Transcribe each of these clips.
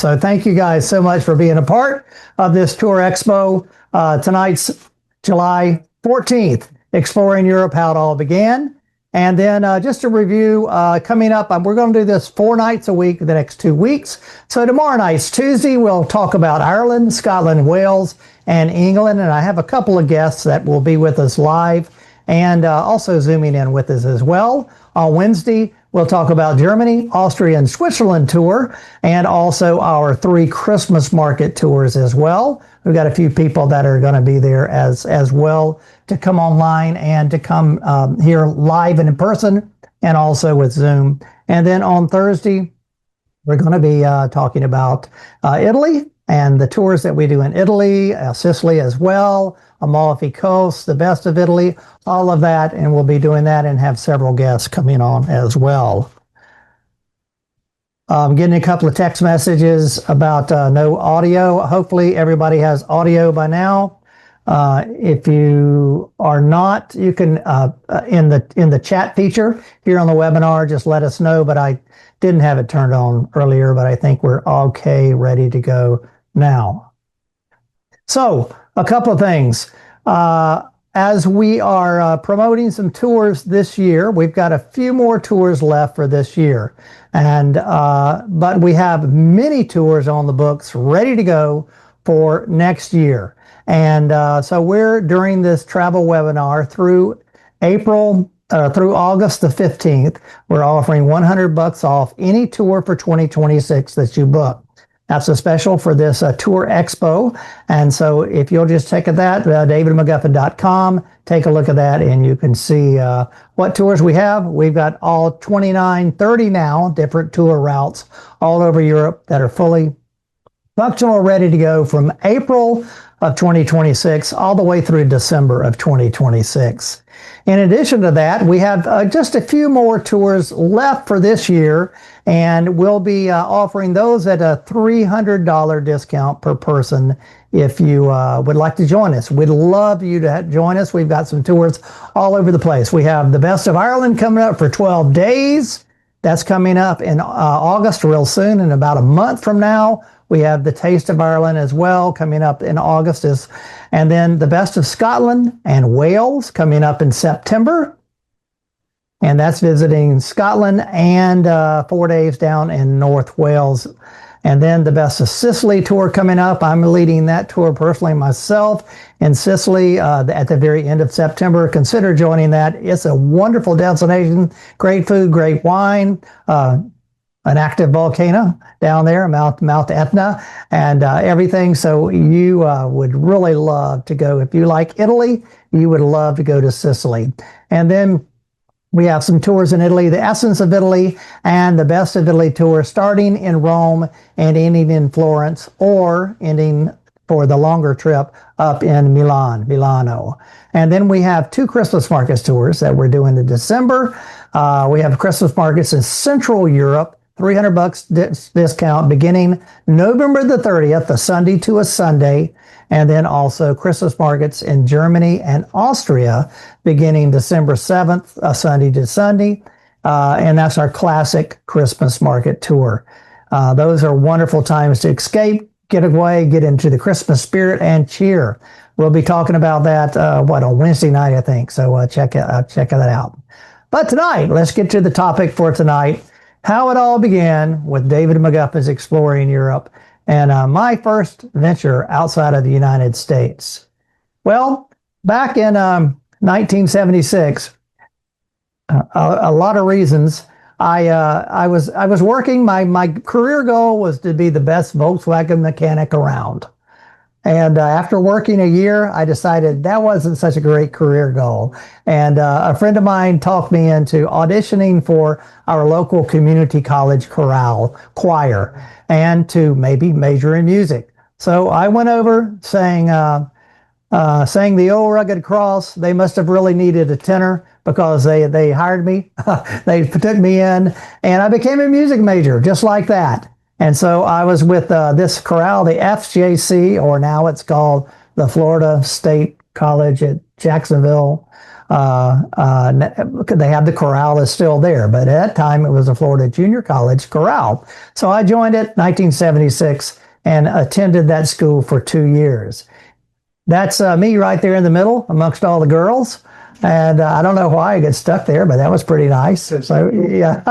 So thank you guys so much for being a part of this Tour Expo. Tonight's July 14th, Exploring Europe, How It All Began. And then just a review coming up, we're going to do this 4 nights a week the next 2 weeks. So tomorrow night's Tuesday, we'll talk about Ireland, Scotland, Wales, and England. And I have a couple of guests that will be with us live and also zooming in with us as well. On Wednesday, we'll talk about Germany, Austria, and Switzerland tour, and also our 3 Christmas market tours as well. We've got a few people that are going to be there as well to come online and to come here live and in person, and also with Zoom. And then on Thursday, we're going to be talking about Italy and the tours that we do in Italy, Sicily as well, Amalfi Coast, the best of Italy, all of that, and we'll be doing that and have several guests coming on as well. Getting a couple of text messages about no audio. Hopefully everybody has audio by now. If you are not, you can in the chat feature here on the webinar, just let us know. But I didn't have it turned on earlier, but I think we're okay, ready to go now. So a couple of things. As we are promoting some tours this year, we've got a few more tours left for this year. And but we have many tours on the books ready to go for next year. And so we're during this travel webinar through through August the 15th, we're offering $100 off any tour for 2026 that you book. That's a special for this Tour Expo. And so if you'll just check at that, davidmcguffin.com, take a look at that, and you can see what tours we have. We've got all 30 now, different tour routes all over Europe that are fully functional, ready to go from April of 2026 all the way through December of 2026. In addition to that, we have just a few more tours left for this year, and we'll be offering those at a $300 discount per person if you would like to join us. We'd love you to join us. We've got some tours all over the place. We have the Best of Ireland coming up for 12 days. That's coming up in August, real soon, in about a month from now. We have the Taste of Ireland as well coming up in August, and then the Best of Scotland and Wales coming up in September. And that's visiting Scotland and 4 days down in North Wales. And then the Best of Sicily tour coming up. I'm leading that tour personally myself in Sicily at the very end of September. Consider joining that. It's a wonderful destination, great food, great wine, an active volcano down there, Mount Etna, and everything. So you would really love to go. If you like Italy, you would love to go to Sicily. And then we have some tours in Italy, the Essence of Italy and the Best of Italy tour, starting in Rome and ending in Florence, or ending for the longer trip up in Milano. And then we have 2 Christmas markets tours that we're doing in December. We have Christmas markets in Central Europe, $300 discount beginning November the 30th, a Sunday to a Sunday, and then also Christmas markets in Germany and Austria beginning December 7th, a Sunday to Sunday, and that's our classic Christmas market tour. Those are wonderful times to escape, get away, get into the Christmas spirit, and cheer. We'll be talking about that on Wednesday night, I think. So check that out. But tonight, let's get to the topic for tonight. How it all began with David McGuffin's Exploring Europe and my first venture outside of the United States. Well, back in 1976, a lot of reasons. I was working. My career goal was to be the best Volkswagen mechanic around. And after working a year, I decided that wasn't such a great career goal. And a friend of mine talked me into auditioning for our local community college chorale choir and to maybe major in music. So I went over, sang the Old Rugged Cross. They must have really needed a tenor because they hired me. They took me in, and I became a music major just like that. And so I was with this chorale, the FJC, or now it's called the Florida State College at Jacksonville. They have the corral is still there, but at that time it was a Florida Junior College corral. So I joined it 1976 and attended that school for 2 years. That's me right there in the middle amongst all the girls. And I don't know why I get stuck there, but that was pretty nice. So, yeah.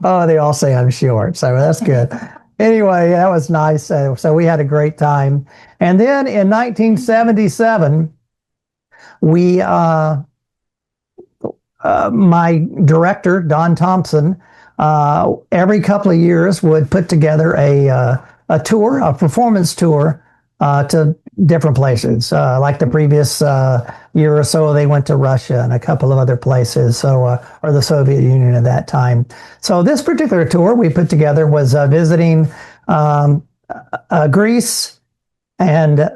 Oh, they all say I'm short, so that's good. Anyway, that was nice. So we had a great time. And then in 1977, we, my director, Don Thompson, every couple of years would put together a tour, a performance tour to different places. Like the previous year or so, they went to Russia and a couple of other places, so or the Soviet Union at that time. So this particular tour we put together was visiting Greece and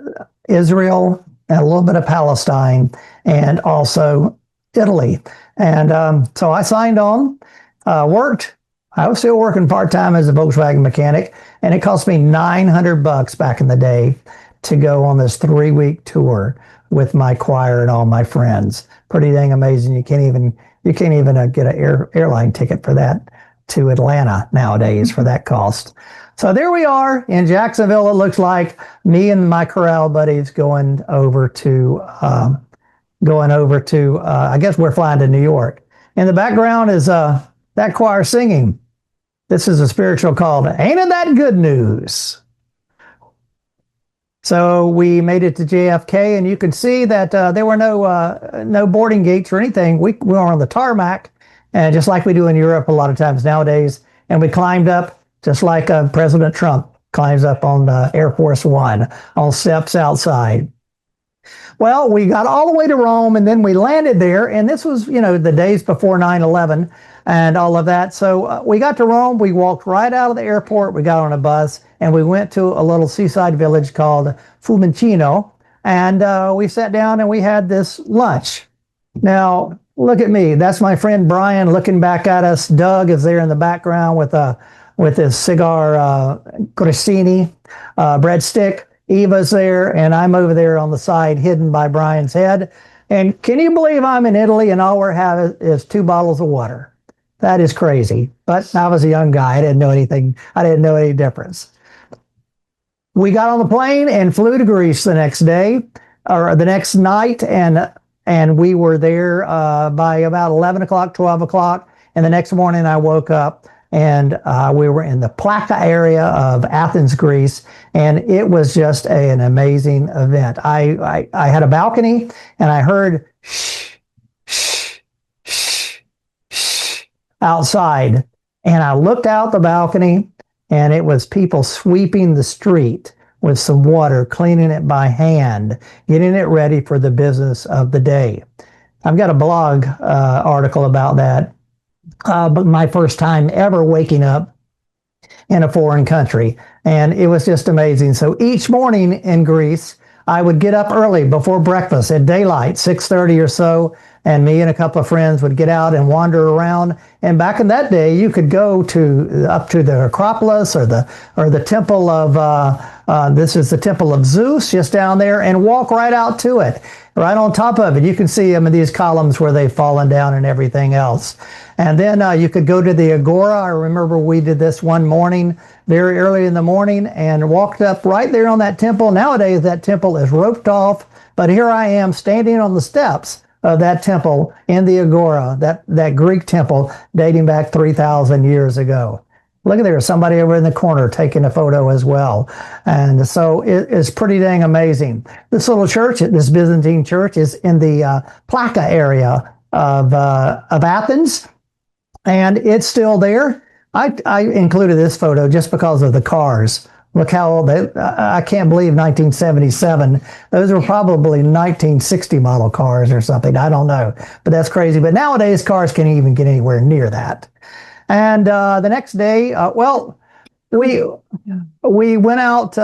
Israel and a little bit of Palestine and also Italy. And so I signed on, worked. I was still working part-time as a Volkswagen mechanic, and it cost me $900 back in the day to go on this 3-week tour with my choir and all my friends. Pretty dang amazing. You can't even get an airline ticket for that to Atlanta nowadays for that cost. So there we are in Jacksonville. It looks like me and my corral buddies going over to I guess we're flying to New York. In the background is that choir singing. This is a spiritual called Ain't It That Good News? So we made it to JFK, and you can see that there were no boarding gates or anything. We were on the tarmac, and just like we do in Europe a lot of times nowadays, and we climbed up just like President Trump climbs up on Air Force One on steps outside. Well, we got all the way to Rome, and then we landed there, and this was, the days before 9/11 and all of that. So we got to Rome, we walked right out of the airport, we got on a bus, and we went to a little seaside village called Fiumicino, and we sat down and we had this lunch. Now, look at me. That's my friend Brian looking back at us. Doug is there in the background with his cigar grissini breadstick. Eva's there, and I'm over there on the side, hidden by Brian's head. And can you believe I'm in Italy and all we're having is 2 bottles of water? That is crazy. But I was a young guy. I didn't know anything. I didn't know any difference. We got on the plane and flew to Greece the next day, or the next night, and we were there by about 11 o'clock, 12 o'clock. And the next morning I woke up, and we were in the Plaka area of Athens, Greece, and it was just an amazing event. I had a balcony, and I heard shh, shh, shh, shh outside, and I looked out the balcony, and it was people sweeping the street with some water, cleaning it by hand, getting it ready for the business of the day. I've got a blog article about that. But my first time ever waking up in a foreign country. And it was just amazing. So each morning in Greece, I would get up early before breakfast at daylight, 6:30 or so, and me and a couple of friends would get out and wander around. And back in that day, you could go up to the Acropolis or the temple of this is the temple of Zeus just down there, and walk right out to it. Right on top of it, you can see them in these columns where they've fallen down and everything else. And then you could go to the Agora. I remember we did this one morning, very early in the morning, and walked up right there on that temple. Nowadays, that temple is roped off, but here I am standing on the steps of that temple in the Agora, that Greek temple dating back 3,000 years ago. Look at there, somebody over in the corner taking a photo as well. And so it's pretty dang amazing. This little church, this Byzantine church, is in the Plaka area of Athens, and it's still there. I included this photo just because of the cars. Look how old I can't believe 1977. Those were probably 1960 model cars or something. I don't know, but that's crazy. But nowadays, cars can't even get anywhere near that. And the next day, we went out.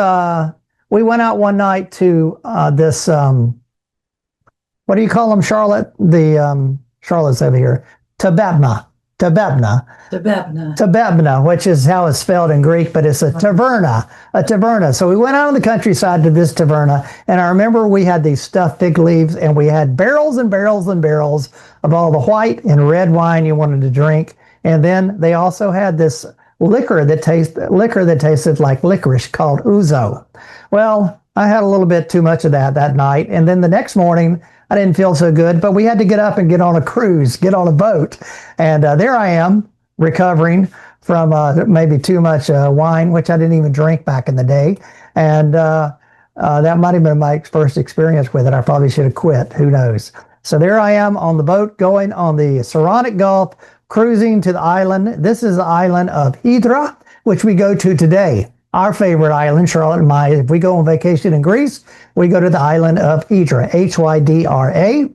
We went out one night to this. What do you call them, Charlotte? The Charlotte's over here. Tababna. Tabebna. Tabebna. Tabebna, which is how it's spelled in Greek, but it's a taverna, a taverna. So we went out on the countryside to this taverna, and I remember we had these stuffed fig leaves, and we had barrels and barrels and barrels of all the white and red wine you wanted to drink. And then they also had this liquor that tasted like licorice called ouzo. Well, I had a little bit too much of that night, and then the next morning I didn't feel so good, but we had to get up and get on a cruise, get on a boat, and there I am recovering from maybe too much wine, which I didn't even drink back in the day, and that might have been my first experience with it. I probably should have quit. Who knows? So there I am on the boat going on the Saronic Gulf, cruising to the island. This is the island of Hydra, which we go to today. Our favorite island, Charlotte and my, if we go on vacation in Greece, we go to the island of Hydra, Hydra.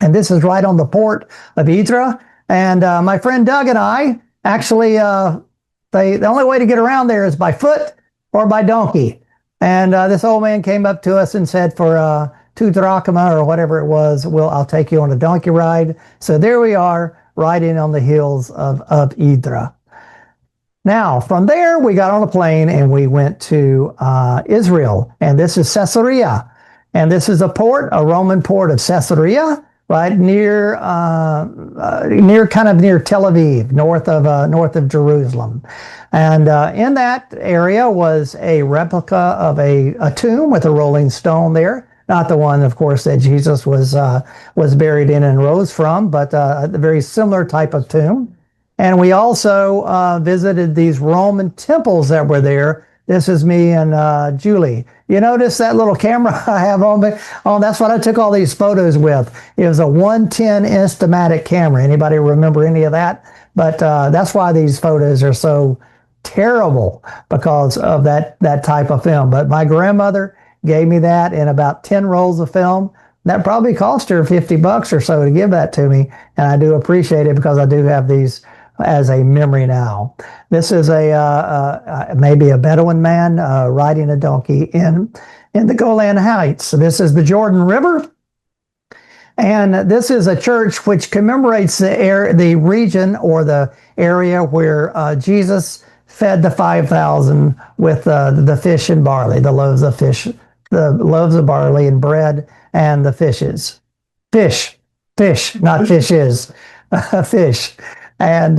And this is right on the port of Hydra. And my friend Doug and I, actually, the only way to get around there is by foot or by donkey. And this old man came up to us and said, for 2 drachma or whatever it was, I'll take you on a donkey ride. So there we are, riding on the hills of Hydra. Now, from there, we got on a plane and we went to Israel. And this is Caesarea. And this is a port, a Roman port of Caesarea, right near Tel Aviv, north of Jerusalem. And in that area was a replica of a tomb with a rolling stone there. Not the one, of course, that Jesus was buried in and rose from, but a very similar type of tomb. And we also visited these Roman temples that were there. This is me and Julie. You notice that little camera I have on me? Oh, that's what I took all these photos with. It was a 110 Instamatic camera. Anybody remember any of that? But that's why these photos are so terrible, because of that type of film. But my grandmother gave me that in about 10 rolls of film. That probably cost her $50 or so to give that to me. And I do appreciate it, because I do have these as a memory now. This is maybe a Bedouin man riding a donkey in the Golan Heights. So this is the Jordan River. And this is a church which commemorates the region or the area where Jesus fed the 5,000 with the fish and barley, the loaves of fish, the loaves of barley and bread, and the fishes. Fish, not fishes, fish. And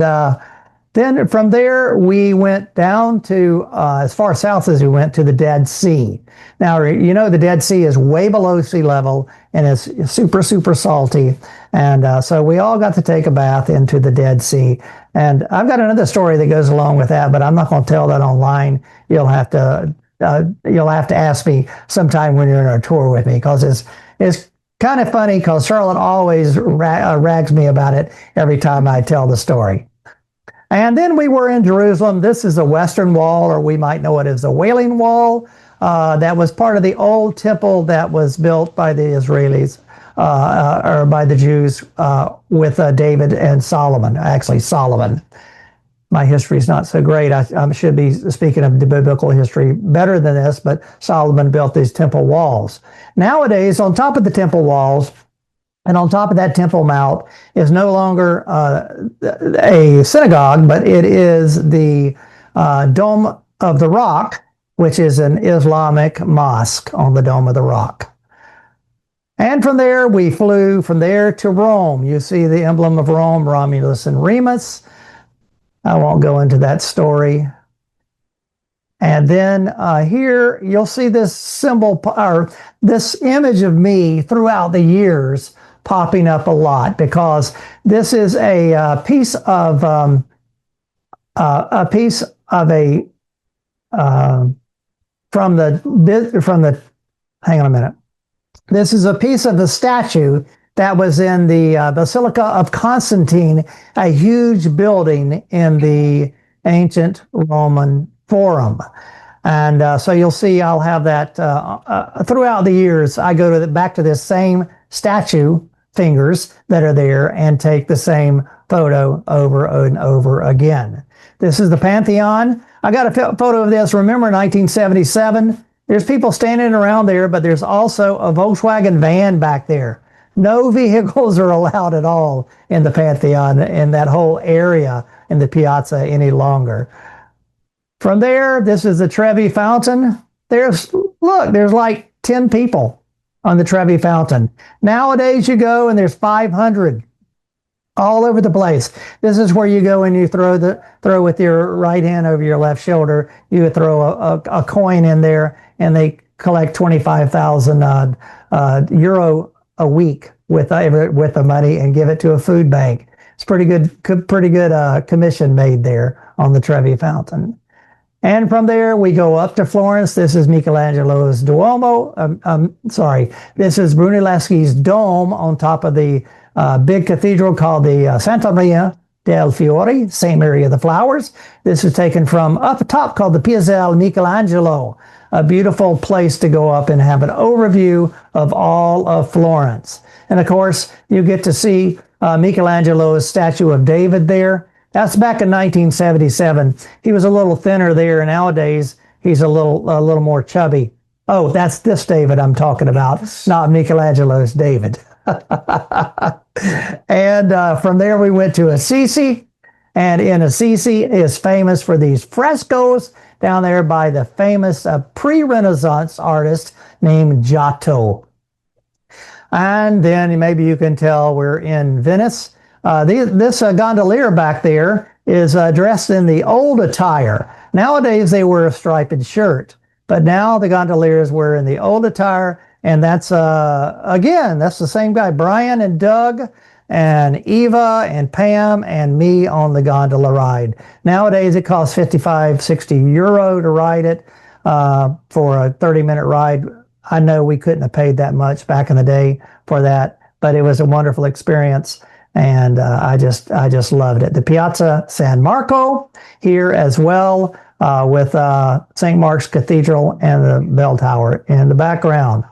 then from there, we went down to, as far south as we went, to the Dead Sea. Now, you know, the Dead Sea is way below sea level, and it's super, super salty. And so we all got to take a bath into the Dead Sea. And I've got another story that goes along with that, but I'm not going to tell that online. You'll have to ask me sometime when you're on a tour with me, because it's kind of funny, because Charlotte always rags me about it every time I tell the story. And then we were in Jerusalem. This is the Western Wall, or we might know it as the Wailing Wall. That was part of the old temple that was built by the Israelis, or by the Jews, with David and Solomon. Actually, Solomon. My history is not so great. I should be speaking of the biblical history better than this, but Solomon built these temple walls. Nowadays, on top of the temple walls and on top of that Temple Mount is no longer a synagogue, but it is the Dome of the Rock, which is an Islamic mosque on the Dome of the Rock. And from there, we flew from there to Rome. You see the emblem of Rome, Romulus and Remus. I won't go into that story. And then here you'll see this symbol, or this image of me throughout the years popping up a lot, because this is a piece of from the hang on a minute. This is a piece of the statue that was in the Basilica of Constantine, a huge building in the ancient Roman Forum. And so you'll see I'll have that throughout the years. I go back to this same statue fingers that are there and take the same photo over and over again. This is the Pantheon. I got a photo of this. Remember 1977? There's people standing around there, but there's also a Volkswagen van back there. No vehicles are allowed at all in the Pantheon, in that whole area in the piazza any longer. From there, this is the Trevi Fountain. There's like 10 people on the Trevi Fountain. Nowadays you go and there's 500 all over the place. This is where you go and you throw with your right hand over your left shoulder. You would throw a coin in there, and they collect 25,000 euro a week with the money and give it to a food bank. It's pretty good commission made there on the Trevi Fountain. And from there, we go up to Florence. This is Michelangelo's Duomo. This is Brunelleschi's dome on top of the big cathedral called the Santa Maria del Fiori, St. Mary of the Flowers. This is taken from up top called the Piazzale Michelangelo, a beautiful place to go up and have an overview of all of Florence. And of course, you get to see Michelangelo's statue of David there. That's back in 1977. He was a little thinner there, and nowadays he's a little more chubby. Oh, that's this David I'm talking about, not Michelangelo's David. And from there we went to Assisi, and in Assisi is famous for these frescoes down there by the famous pre-Renaissance artist named Giotto. And then maybe you can tell we're in Venice. This gondolier back there is dressed in the old attire. Nowadays they wear a striped shirt, but now the gondoliers wear in the old attire, and that's again, that's the same guy, Brian and Doug and Eva and Pam and me on the gondola ride. Nowadays it costs 55, 60 euro to ride it for a 30-minute ride. I know we couldn't have paid that much back in the day for that, but it was a wonderful experience. And I just loved it. The Piazza San Marco here as well, with St. Mark's Cathedral and the bell tower in the background.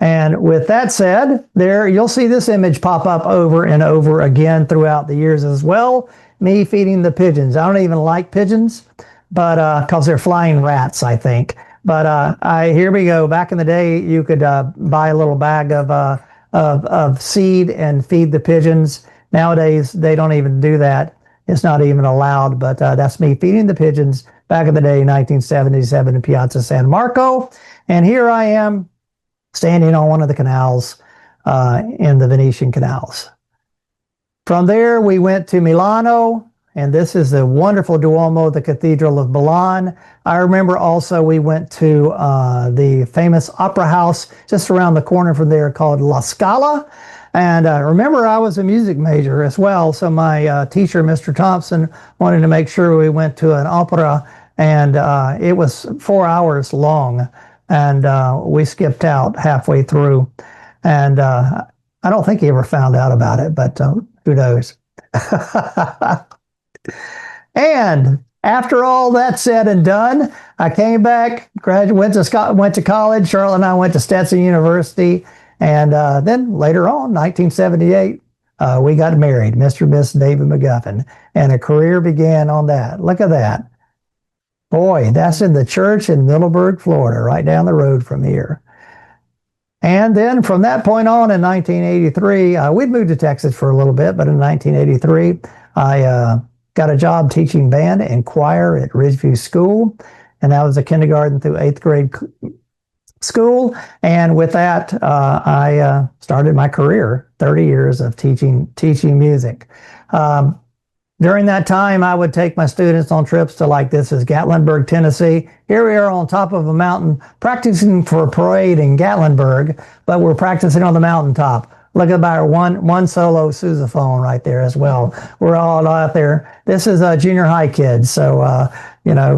And with that said, there you'll see this image pop up over and over again throughout the years as well. Me feeding the pigeons. I don't even like pigeons, but because they're flying rats, I think. But here we go. Back in the day, you could buy a little bag of seed and feed the pigeons. Nowadays, they don't even do that. It's not even allowed, but that's me feeding the pigeons back in the day, 1977 in Piazza San Marco. And here I am standing on one of the canals in the Venetian canals. From there, we went to Milano, and this is the wonderful Duomo, the Cathedral of Milan. I remember also we went to the famous opera house just around the corner from there called La Scala. And remember, I was a music major as well, so my teacher, Mr. Thompson, wanted to make sure we went to an opera, and it was 4 hours long, and we skipped out halfway through. And I don't think he ever found out about it, but who knows? And after all that said and done, I came back, went to college. Charlotte and I went to Stetson University, and then later on, 1978, we got married, Mr. and Miss David McGuffin, and a career began on that. Look at that. Boy, that's in the church in Middleburg, Florida, right down the road from here. And then from that point on in 1983, we'd moved to Texas for a little bit, but in 1983, I got a job teaching band and choir at Ridgeview School, and that was a kindergarten through 8th grade school. And with that, I started my career, 30 years of teaching music. During that time, I would take my students on trips to, like, this is Gatlinburg, Tennessee. Here we are on top of a mountain practicing for a parade in Gatlinburg, but we're practicing on the mountaintop. Look at our one solo sousaphone right there as well. We're all out there. This is junior high kids, so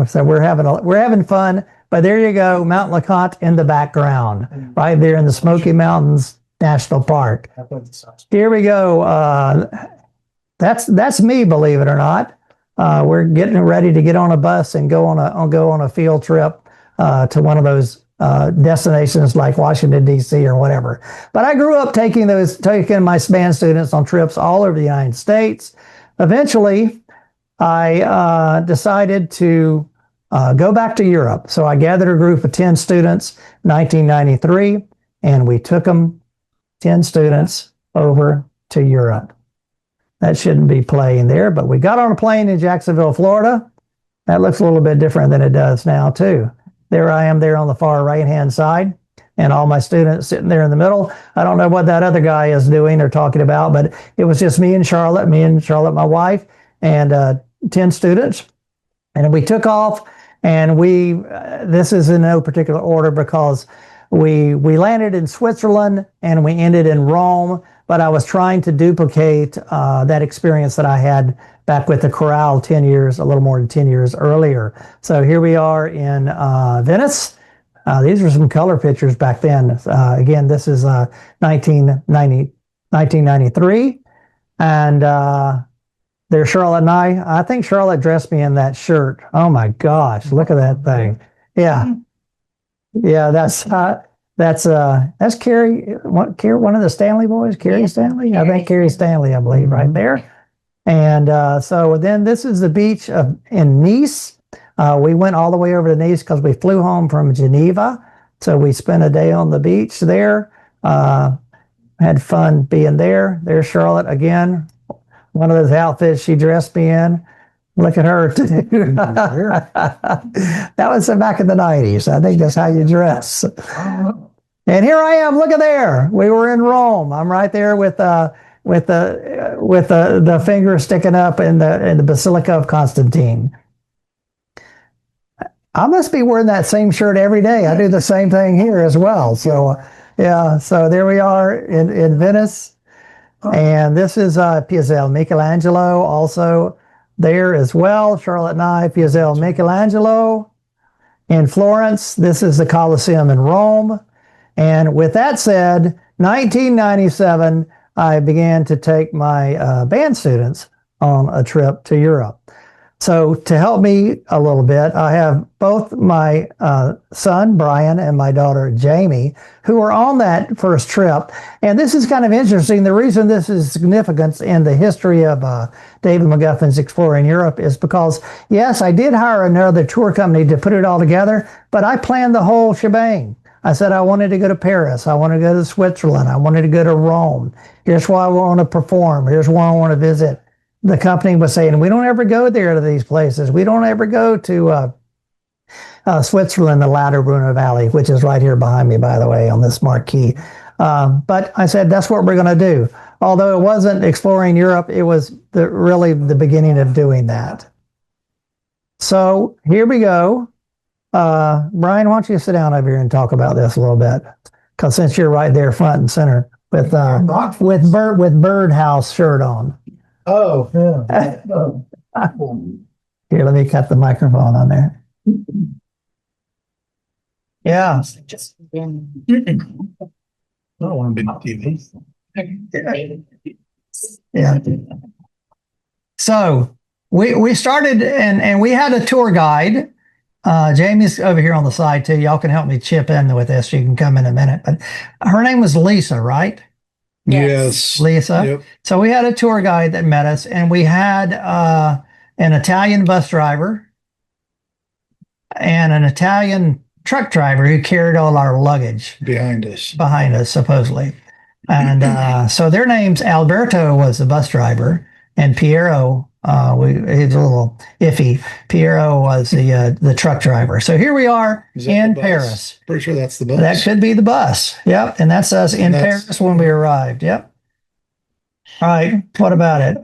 so we're having fun. But there you go, Mount LeConte in the background, right there in the Smoky Mountains National Park. Here we go. That's me, believe it or not. We're getting ready to get on a bus and go on a field trip to one of those destinations like Washington, D.C. or whatever. But I grew up taking my band students on trips all over the United States. Eventually, I decided to go back to Europe. So I gathered a group of 10 students in 1993, and we took them 10 students over to Europe. That shouldn't be playing there, but we got on a plane in Jacksonville, Florida. That looks a little bit different than it does now, too. There I am there on the far right-hand side, and all my students sitting there in the middle. I don't know what that other guy is doing or talking about, but it was just me and Charlotte, my wife, and 10 students. And we took off, and this is in no particular order because we landed in Switzerland and we ended in Rome, but I was trying to duplicate that experience that I had back with the chorale a little more than 10 years earlier. So here we are in Venice. These are some color pictures back then. Again, this is 1993. And there's Charlotte and I. I think Charlotte dressed me in that shirt. Oh my gosh, look at that thing. Yeah. Yeah, that's Carrie, one of the Stanley boys, Carrie Stanley. I think Carrie Stanley, I believe, right there. And so then this is the beach in Nice. We went all the way over to Nice because we flew home from Geneva. So we spent a day on the beach there. Had fun being there. There's Charlotte again. One of those outfits she dressed me in. Look at her, too. That was back in the 90s. I think that's how you dress. And here I am. Look at there. We were in Rome. I'm right there with the finger sticking up in the Basilica of Constantine. I must be wearing that same shirt every day. I do the same thing here as well. So, yeah. So there we are in Venice. And this is Piazzale Michelangelo also there as well. Charlotte and I, Piazzale Michelangelo in Florence. This is the Colosseum in Rome. And with that said, 1997, I began to take my band students on a trip to Europe. So to help me a little bit, I have both my son, Brian, and my daughter, Jamie, who were on that first trip. And this is kind of interesting. The reason this is significant in the history of David McGuffin's Exploring Europe is because, yes, I did hire another tour company to put it all together, but I planned the whole shebang. I said I wanted to go to Paris. I wanted to go to Switzerland. I wanted to go to Rome. Here's why I want to perform. Here's why I want to visit. The company was saying, we don't ever go there to these places. We don't ever go to Switzerland, the Lauterbrunnen Valley, which is right here behind me, by the way, on this marquee. But I said, that's what we're going to do. Although it wasn't Exploring Europe, it was really the beginning of doing that. So here we go. Brian, why don't you sit down over here and talk about this a little bit? Because since you're right there front and center with birdhouse shirt on. Oh, yeah. Here, let me cut the microphone on there. Yeah. I don't want to be on TV. Yeah. So we started and we had a tour guide. Jamie's over here on the side too. Y'all can help me chip in with this. You can come in a minute. But her name was Lisa, right? Yes. Lisa. Yep. So we had a tour guide that met us, and we had an Italian bus driver and an Italian truck driver who carried all our luggage Behind us, supposedly. And so their names, Alberto was the bus driver, and Piero, he's a little iffy. Piero was the truck driver. So here we are in Paris. Pretty sure that's the bus. That could be the bus. Yep. And that's us in Paris when we arrived. Yep. All right. What about it?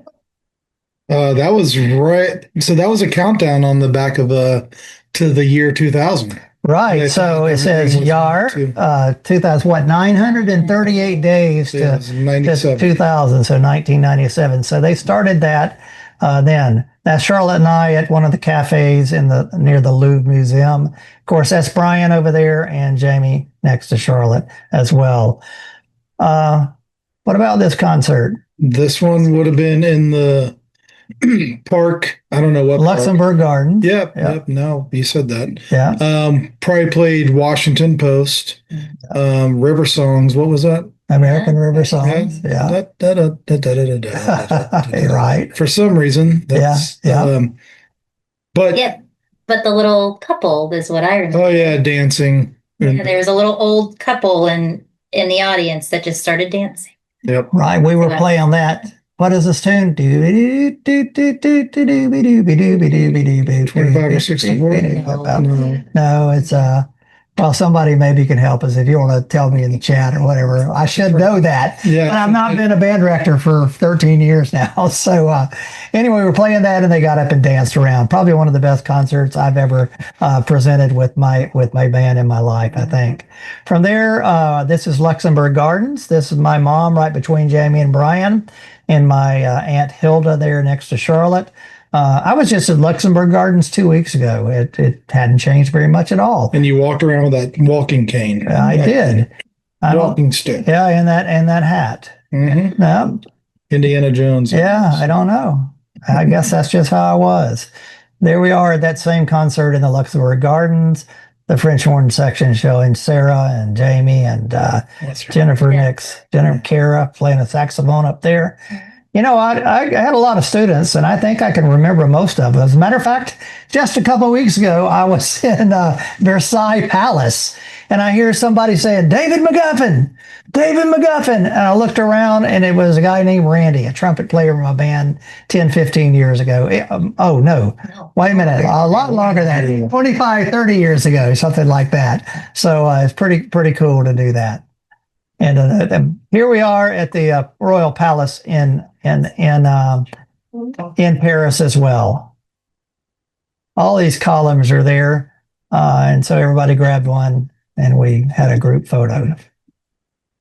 That was right. So that was a countdown on the back of to the year 2000. Right. So it says Yar, 2000, what, 938 days to 2000, so 1997. So they started that then. That's Charlotte and I at one of the cafes near the Louvre Museum. Of course, that's Brian over there and Jamie next to Charlotte as well. What about this concert? This one would have been in the park. I don't know what Luxembourg Garden. Yep. No, you said that. Yeah. Probably played Washington Post, River Songs. What was that? American River Songs. Yeah. Right. For some reason. That's, but the little couple is what I remember. Oh yeah, dancing. Yeah, there was a little old couple and in the audience that just started dancing. Yep. Right. We were playing that. What is this tune? 25 or 64? No, it's well, somebody maybe can help us if you want to tell me in the chat or whatever. I should know that. Yeah. But I've not been a band director for 13 years now. So anyway, we were playing that and they got up and danced around. Probably one of the best concerts I've ever presented with my band in my life, I think. From there, this is Luxembourg Gardens. This is my mom right between Jamie and Brian, and my Aunt Hilda there next to Charlotte. I was just at Luxembourg Gardens 2 weeks ago. It hadn't changed very much at all. And you walked around with that walking cane. I did. Walking stick. Yeah, and that hat. Mm-hmm. No, Indiana Jones. yeah, I don't know. I guess that's just how I was. There we are at that same concert in the Luxembourg Gardens, the French horn section showing Sarah and Jamie and Jennifer Nix, Jennifer Kara playing a saxophone up there. You know, I had a lot of students, and I think I can remember most of them. As a matter of fact, just a couple of weeks ago, I was in Versailles Palace, and I hear somebody saying, David McGuffin, David McGuffin. And I looked around, and it was a guy named Randy, a trumpet player in my band 10, 15 years ago. Oh, no. Wait a minute. A lot longer than that. 25, 30 years ago, something like that. So it's pretty cool to do that. And here we are at the Royal Palace in Paris as well. All these columns are there, and so everybody grabbed one, and we had a group photo.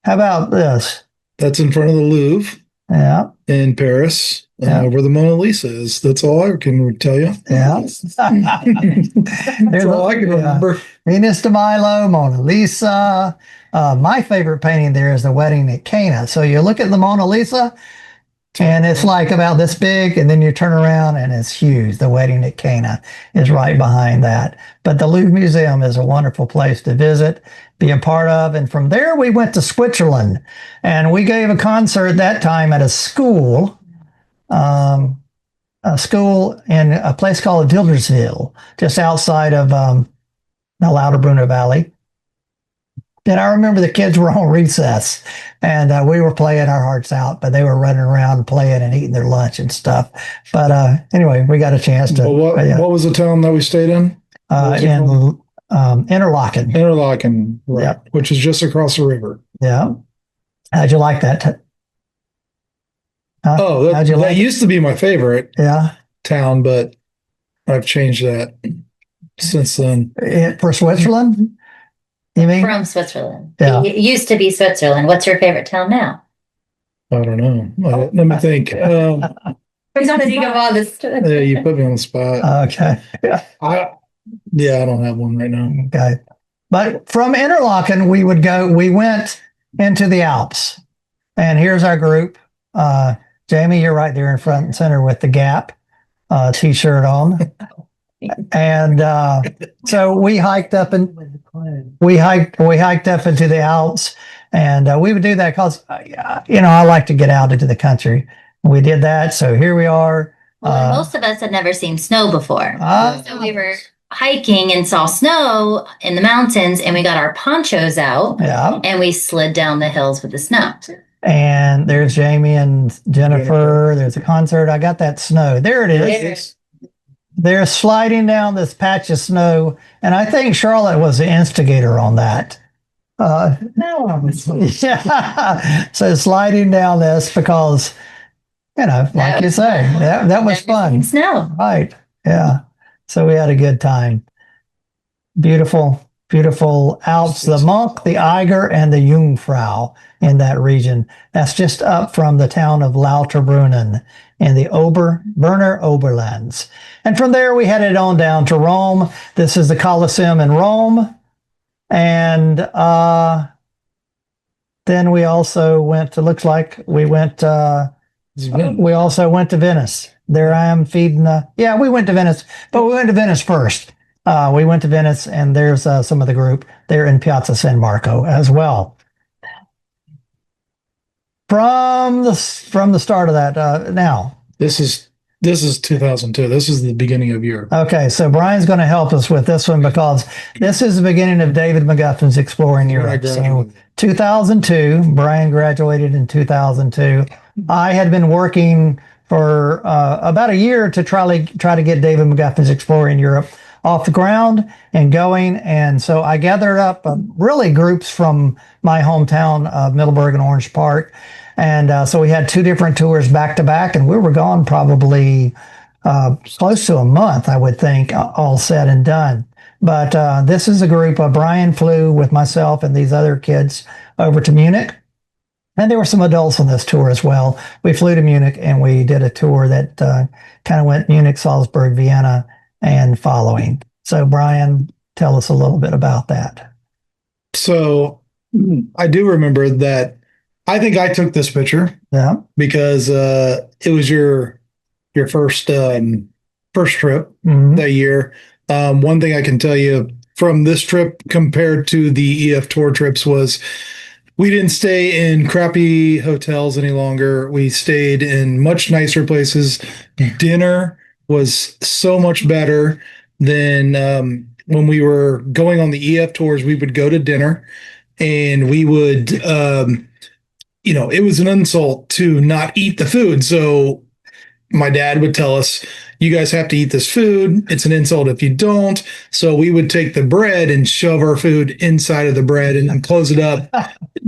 How about this? That's in front of the Louvre. Yeah. In Paris, where the Mona Lisa is. That's all I can tell you. Yeah. That's all I can remember. Venus de Milo, Mona Lisa. My favorite painting there is the Wedding at Cana. So you look at the Mona Lisa, and it's like about this big, and then you turn around, and it's huge. The Wedding at Cana is right behind that. But the Louvre Museum is a wonderful place to visit, be a part of. And from there, we went to Switzerland, and we gave a concert that time at a school in a place called Wilderswil, just outside of the Lauterbrunnen Valley. And I remember the kids were on recess, and we were playing our hearts out, but they were running around playing and eating their lunch and stuff. But anyway, we got a chance to. Well, what was the town that we stayed in? In Interlaken. Interlaken, right, Yep. which is just across the river. Yeah. How'd you like that? That used to be my favorite town, but I've changed that since then. For Switzerland? You mean? From Switzerland. Yeah. It used to be Switzerland. What's your favorite town now? I don't know. Let me think. Yeah, you put me on the spot. Okay. I don't have one right now. Okay. But from Interlaken, we went into the Alps. And here's our group. Jamie, you're right there in front and center with the Gap t-shirt on. And so we hiked up into the Alps, and we would do that because I like to get out into the country. We did that, so here we are. Well, most of us had never seen snow before, so we were hiking and saw snow in the mountains, and we got our ponchos out, and we slid down the hills with the snow. And there's Jamie and Jennifer. There's a concert. I got that snow. There it is. They're sliding down this patch of snow, and I think Charlotte was the instigator on that. So sliding down this because, like you say, that was fun. Snow. Right. Yeah. So we had a good time. Beautiful, beautiful Alps, the Monk, the Eiger, and the Jungfrau in that region. That's just up from the town of Lauterbrunnen in the Berner Oberlands. And from there, we headed on down to Rome. This is the Colosseum in Rome. And then we also went to, we also went to Venice. There I am feeding we went to Venice, but we went to Venice first. We went to Venice, and there's some of the group there in Piazza San Marco as well. From the start of that, now. This is This is 2002. This is the beginning of Europe. Okay, so Brian's going to help us with this one because this is the beginning of David McGuffin's Exploring Europe. So 2002, Brian graduated in 2002. I had been working for about a year to try to get David McGuffin's Exploring Europe off the ground and going. And so I gathered up really groups from my hometown of Middleburg and Orange Park. And so we had 2 different tours back to back, and we were gone probably close to a month, I would think, all said and done. But this is a group. Brian flew with myself and these other kids over to Munich. And there were some adults on this tour as well. We flew to Munich and we did a tour that kind of went Munich, Salzburg, Vienna, and following. So, Brian, tell us a little bit about that. So, I do remember that. I think I took this picture. Yeah. Because it was your first trip that year. One thing I can tell you from this trip compared to the EF tour trips was we didn't stay in crappy hotels any longer. We stayed in much nicer places. Dinner was so much better than when we were going on the EF tours. We would go to dinner and we would it was an insult to not eat the food. So my dad would tell us, you guys have to eat this food. It's an insult if you don't. So we would take the bread and shove our food inside of the bread and then close it up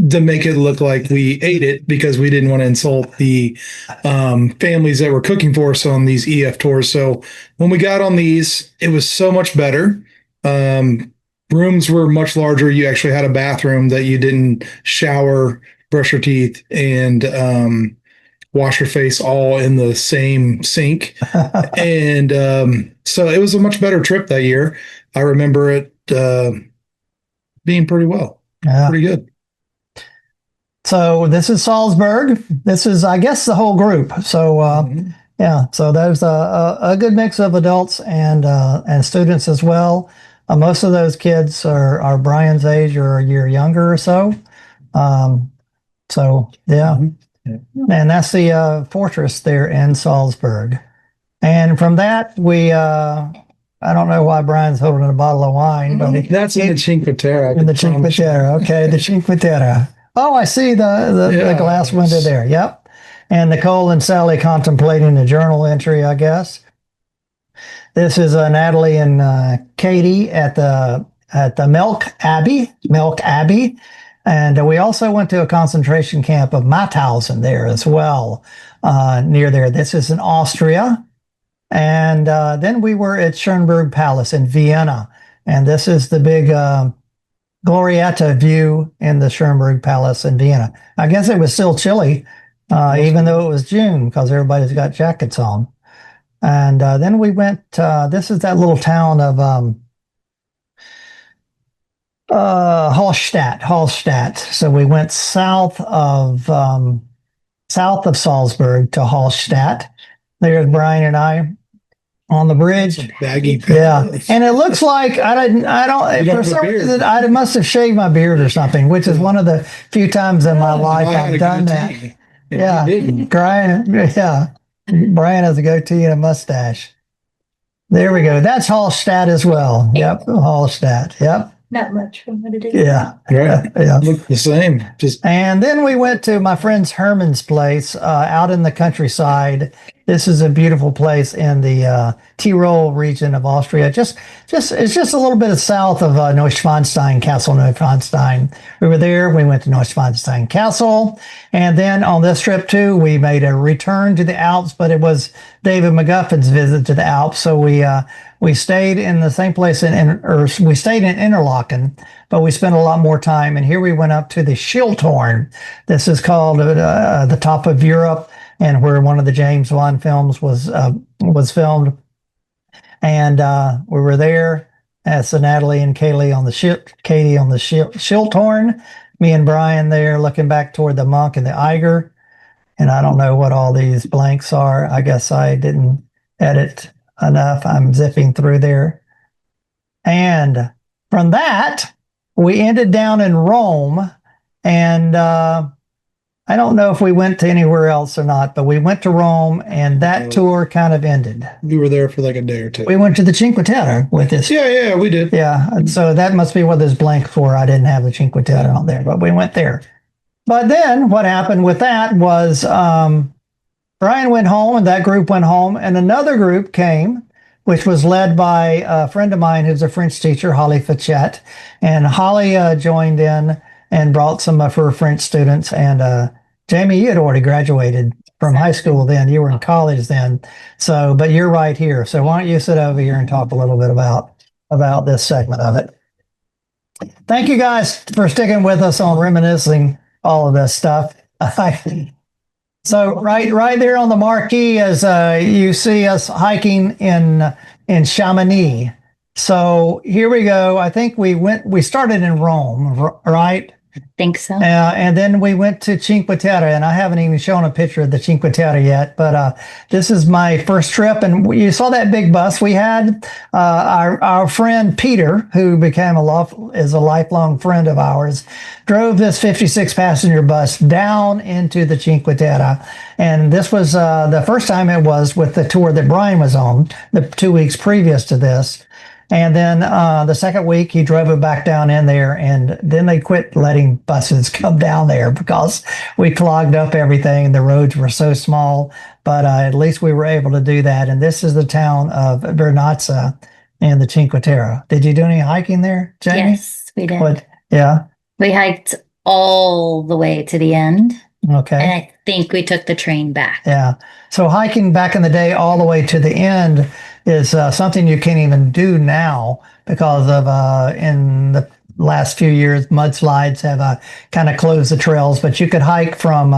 to make it look like we ate it because we didn't want to insult the families that were cooking for us on these EF tours. So when we got on these, it was so much better. Rooms were much larger. You actually had a bathroom that you didn't shower, brush your teeth, and wash your face all in the same sink. And so it was a much better trip that year. I remember it being pretty good. So this is Salzburg. This is, I guess, the whole group. So so there's a good mix of adults and students as well. Most of those kids are Brian's age or a year younger or so. And that's the fortress there in Salzburg. And from that, we, I don't know why Brian's holding a bottle of wine, but that's in the Cinque Terre. In the Cinque Terre, okay, the Cinque Terre. Oh, I see the glass window there. Yep. And Nicole and Sally contemplating a journal entry, I guess. This is Natalie and Katie at the Melk Abbey. And we also went to a concentration camp of Mauthausen there as well, near there. This is in Austria. And then we were at Schönberg Palace in Vienna. And this is the big Glorietta view in the Schönberg Palace in Vienna. I guess it was still chilly, even though it was June, because everybody's got jackets on. And then we went, this is that little town of Hallstatt. So we went south of Salzburg to Hallstatt. There's Brian and I on the bridge. Baggy. Yeah. And it looks like for some reason, I must have shaved my beard or something, which is one of the few times in my life I've done that. Yeah. Brian has a goatee and a mustache. There we go. That's Hallstatt as well. Yep. Hallstatt. Yep. Not much from what it is. Yeah. Right. Yeah. Look the same. And then we went to my friend's Herman's place out in the countryside. This is a beautiful place in the Tyrol region of Austria. It's just a little bit south of Neuschwanstein, Castle Neuschwanstein. We were there. We went to Neuschwanstein Castle. And then on this trip too, we made a return to the Alps, but it was David McGuffin's visit to the Alps. So we stayed in the same place we stayed in Interlaken, but we spent a lot more time. And here we went up to the Schilthorn. This is called the top of Europe, and where one of the James Bond films was filmed. And we were there. So Natalie and Katie on the Schilthorn. Me and Brian there looking back toward the Monk and the Eiger. And I don't know what all these blanks are. I guess I didn't edit enough. I'm zipping through there. And from that, we ended down in Rome. And I don't know if we went to anywhere else or not, but we went to Rome, and that tour kind of ended. We were there for like a day or two. We went to the Cinque Terre with this. Yeah, we did. Yeah, so that must be what this blank for. I didn't have the Cinque Terre on there, but we went there. But then what happened with that was Brian went home, and that group went home, and another group came, which was led by a friend of mine who's a French teacher, Holly Fachette. And Holly joined in and brought some of her French students. And Jamie, you had already graduated from high school then. You were in college then. So, but you're right here. So why don't you sit over here and talk a little bit about this segment of it. Thank you guys for sticking with us on reminiscing all of this stuff. So right there on the marquee as you see us hiking in Chamonix. So here we go. I think we started in Rome, right? I think so. And then we went to Cinque Terre, and I haven't even shown a picture of the Cinque Terre yet, but this is my first trip. And you saw that big bus we had. Our friend Peter, who became is a lifelong friend of ours, drove this 56 passenger bus down into the Cinque Terre. And this was the first time it was with the tour that Brian was on, the 2 weeks previous to this. And then the second week, he drove it back down in there, and then they quit letting buses come down there because we clogged up everything. The roads were so small, but at least we were able to do that. And this is the town of Vernazza in the Cinque Terre. Did you do any hiking there, Jamie? Yes, we did. Yeah. We hiked all the way to the end. Okay. And I think we took the train back. Yeah. So hiking back in the day all the way to the end is something you can't even do now because of in the last few years, mudslides have kind of closed the trails. But you could hike from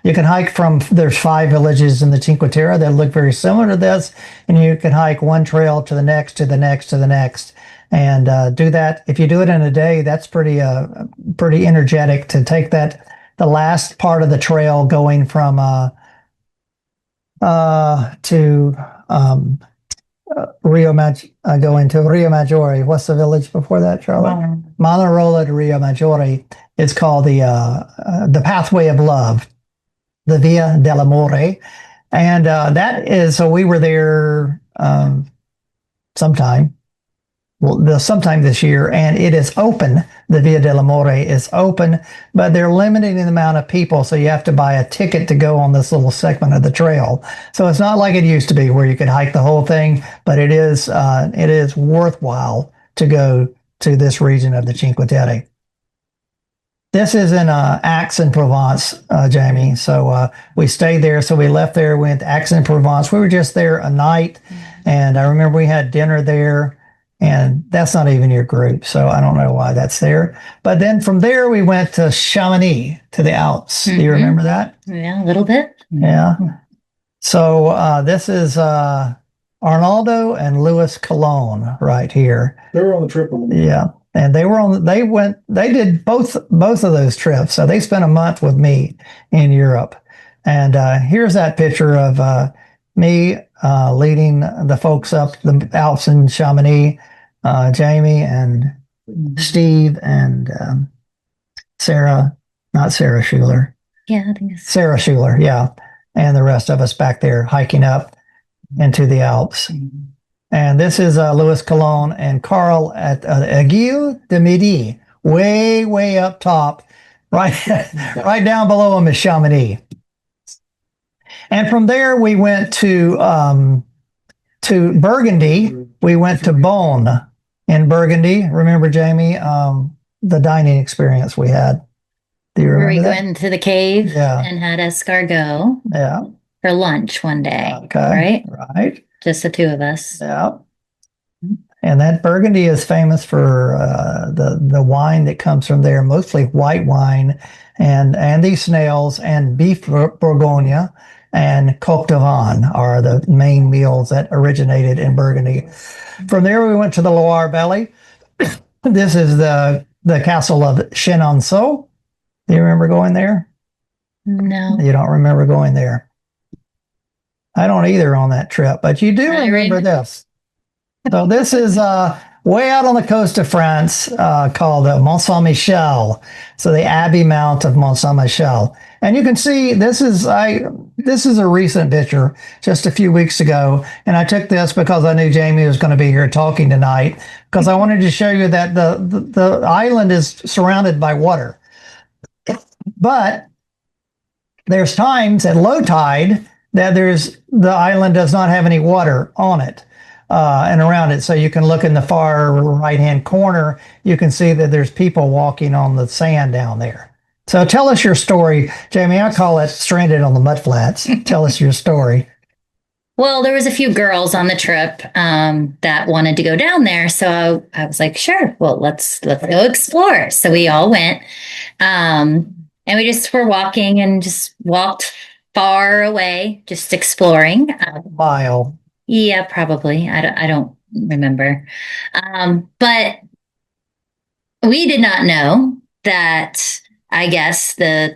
there's 5 villages in the Cinque Terre that look very similar to this, and you can hike one trail to the next, to the next, to the next, and do that. If you do it in a day, that's pretty energetic to take that. The last part of the trail going from going to Rio Maggiore. What's the village before that, Charlotte? Manarola to Rio Maggiore. It's called the Pathway of Love, the Via dell'Amore, and that is. So we were there sometime this year, and it is open. The Via dell'Amore is open, but they're limiting the amount of people, so you have to buy a ticket to go on this little segment of the trail. So it's not like it used to be where you could hike the whole thing, but it is worthwhile to go to this region of the Cinque Terre. This is in Aix-en-Provence, Jamie. So we stayed there. So we left there, went to Aix-en-Provence. We were just there a night, and I remember we had dinner there. And that's not even your group, so I don't know why that's there. But then from there, we went to Chamonix, to the Alps. Do you remember that? Yeah, a little bit. Yeah. So this is Arnaldo and Louis Cologne right here. They were on the trip. Yeah. And they did both of those trips. So they spent a month with me in Europe. And here's that picture of me leading the folks up the Alps in Chamonix, Jamie and Steve and Sarah, not Sarah Schuler. Yeah, I think it's Sarah Schuler, yeah. And the rest of us back there hiking up into the Alps. And this is Louis Cologne and Carl at Aiguille de Midi, way up top, right down below them is Chamonix. And from there, we went to Burgundy. We went to Beaune in Burgundy. Remember, Jamie, the dining experience we had? Do you remember that? We went to the cave and had escargot for lunch one day. Okay. Right. Just the 2 of us. Yeah. And that Burgundy is famous for the wine that comes from there, mostly white wine and these snails and beef Bourgogne. And coq de vin are the main meals that originated in Burgundy. From there, we went to the Loire Valley. This is the castle of Chenonceau. Do you remember going there? No. You don't remember going there? I don't either on that trip, but you do remember this. So this is way out on the coast of France called Mont Saint-Michel. So the Abbey Mount of Mont Saint-Michel. And you can see this is a recent picture just a few weeks ago. And I took this because I knew Jamie was going to be here talking tonight, because I wanted to show you that the island is surrounded by water. But there's times at low tide that the island does not have any water on it and around it. So you can look in the far right-hand corner, you can see that there's people walking on the sand down there. So tell us your story, Jamie. I call it Stranded on the Mud Flats. Tell us your story. Well, there was a few girls on the trip that wanted to go down there. So I was like, sure, well, let's go explore. So we all went. And we just were walking and just walked far away, just exploring. Mile. Yeah, probably. I don't remember. But we did not know that, I guess, when the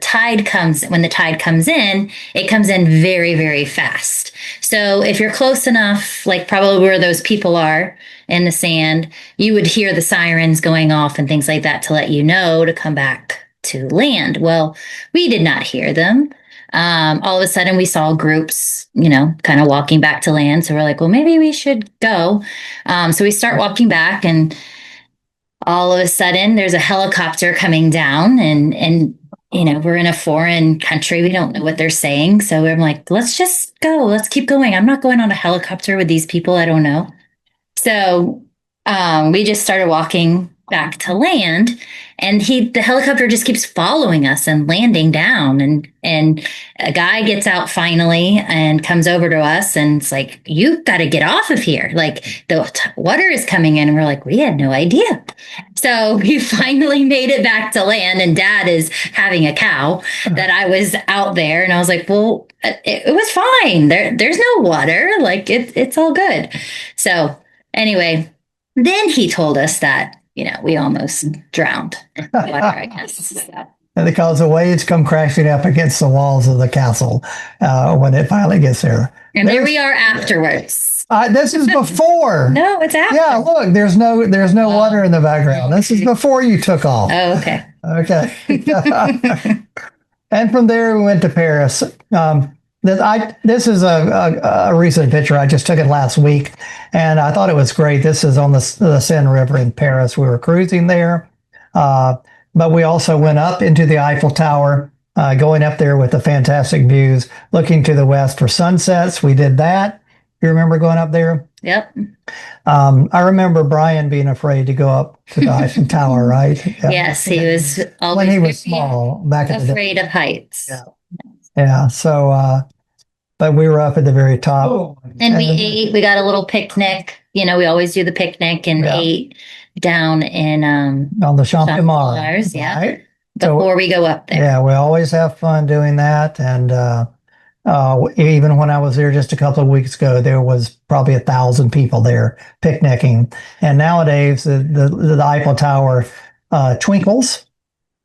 tide comes in, it comes in very, very fast. So if you're close enough, like probably where those people are in the sand, you would hear the sirens going off and things like that to let you know to come back to land. Well, we did not hear them. All of a sudden we saw groups, kind of walking back to land. So we're like, well, maybe we should go. So we start walking back, and all of a sudden there's a helicopter coming down, and we're in a foreign country. We don't know what they're saying. So we're like, let's just go. Let's keep going. I'm not going on a helicopter with these people I don't know. So we just started walking back to land, and the helicopter just keeps following us and landing down, and a guy gets out finally and comes over to us, and it's like, you got to get off of here, like the water is coming in. And we're like, we had no idea. So we finally made it back to land, and Dad is having a cow that I was out there, and I was like, well, it was fine, there's no water, like it's all good. So anyway, then he told us that we almost drowned in the water, I guess. So. And because the waves come crashing up against the walls of the castle when it finally gets there. And there we are afterwards. This is before. No, it's after. Yeah, look, there's no water in the background. This is before you took off. Oh, okay. Okay. And from there we went to Paris. This is a recent picture. I just took it last week, and I thought it was great. This is on the Seine River in Paris. We were cruising there, but we also went up into the Eiffel Tower, going up there with the fantastic views, looking to the west for sunsets. We did that. You remember going up there? Yep. I remember Brian being afraid to go up to the Eiffel Tower, right? Yeah. Yes, he was always when he was small, back in the day. Afraid of heights. Yeah. Yeah. So, but we were up at the very top. And we ate. We got a little picnic. We always do the picnic and ate down in on the Champ de Mars. Yeah. Right? Before we go up there. Yeah, we always have fun doing that. And even when I was there just a couple of weeks ago, there was probably 1,000 people there picnicking. And nowadays, the Eiffel Tower twinkles.